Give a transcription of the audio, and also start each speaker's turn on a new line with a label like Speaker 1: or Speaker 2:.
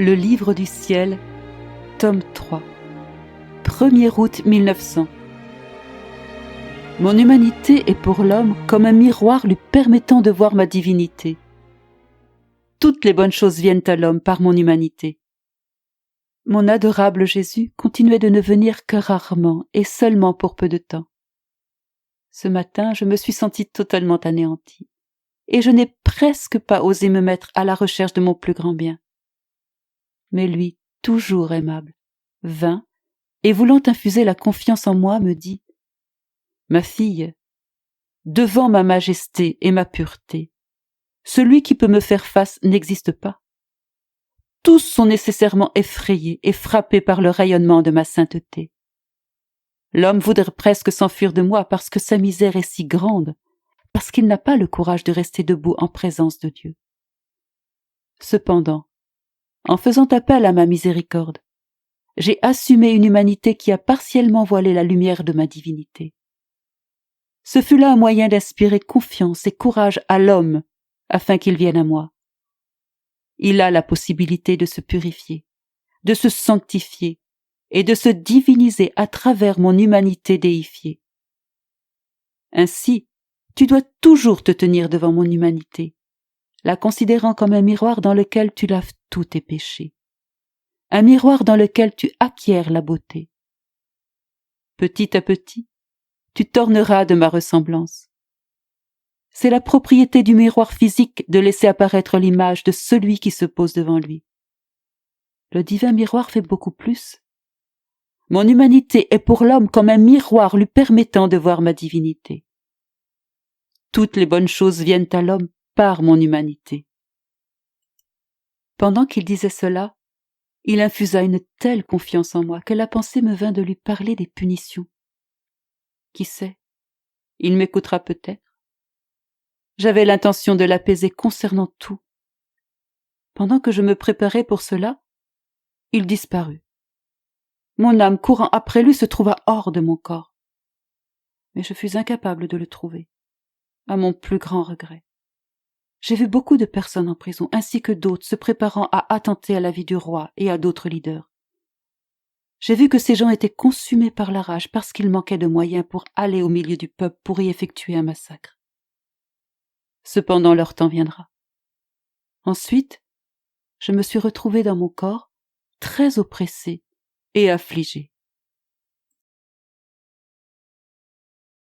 Speaker 1: Le livre du ciel, tome 3, 1er août 1900. Mon humanité est pour l'homme comme un miroir lui permettant de voir ma divinité. Toutes les bonnes choses viennent à l'homme par mon humanité. Mon adorable Jésus continuait de ne venir que rarement et seulement pour peu de temps. Ce matin, je me suis sentie totalement anéantie, et je n'ai presque pas osé me mettre à la recherche de mon plus grand bien. Mais lui, toujours aimable, vint, et voulant infuser la confiance en moi, me dit « Ma fille, devant ma majesté et ma pureté, celui qui peut me faire face n'existe pas. Tous sont nécessairement effrayés et frappés par le rayonnement de ma sainteté. L'homme voudrait presque s'enfuir de moi parce que sa misère est si grande, parce qu'il n'a pas le courage de rester debout en présence de Dieu. Cependant, en faisant appel à ma miséricorde, j'ai assumé une humanité qui a partiellement voilé la lumière de ma divinité. Ce fut là un moyen d'inspirer confiance et courage à l'homme afin qu'il vienne à moi. Il a la possibilité de se purifier, de se sanctifier et de se diviniser à travers mon humanité déifiée. Ainsi, tu dois toujours te tenir devant mon humanité, la considérant comme un miroir dans lequel tu laves tous tes péchés, un miroir dans lequel tu acquiers la beauté. Petit à petit, tu t'orneras de ma ressemblance. C'est la propriété du miroir physique de laisser apparaître l'image de celui qui se pose devant lui. Le divin miroir fait beaucoup plus. Mon humanité est pour l'homme comme un miroir lui permettant de voir ma divinité. Toutes les bonnes choses viennent à l'homme par mon humanité. Pendant qu'il disait cela, il infusa une telle confiance en moi que la pensée me vint de lui parler des punitions. Qui sait, il m'écoutera peut-être. J'avais l'intention de l'apaiser concernant tout. Pendant que je me préparais pour cela, il disparut. Mon âme courant après lui se trouva hors de mon corps. Mais je fus incapable de le trouver, à mon plus grand regret. J'ai vu beaucoup de personnes en prison, ainsi que d'autres se préparant à attenter à la vie du roi et à d'autres leaders. J'ai vu que ces gens étaient consumés par la rage parce qu'il manquait de moyens pour aller au milieu du peuple pour y effectuer un massacre. Cependant leur temps viendra. Ensuite, je me suis retrouvée dans mon corps, très oppressée et affligée.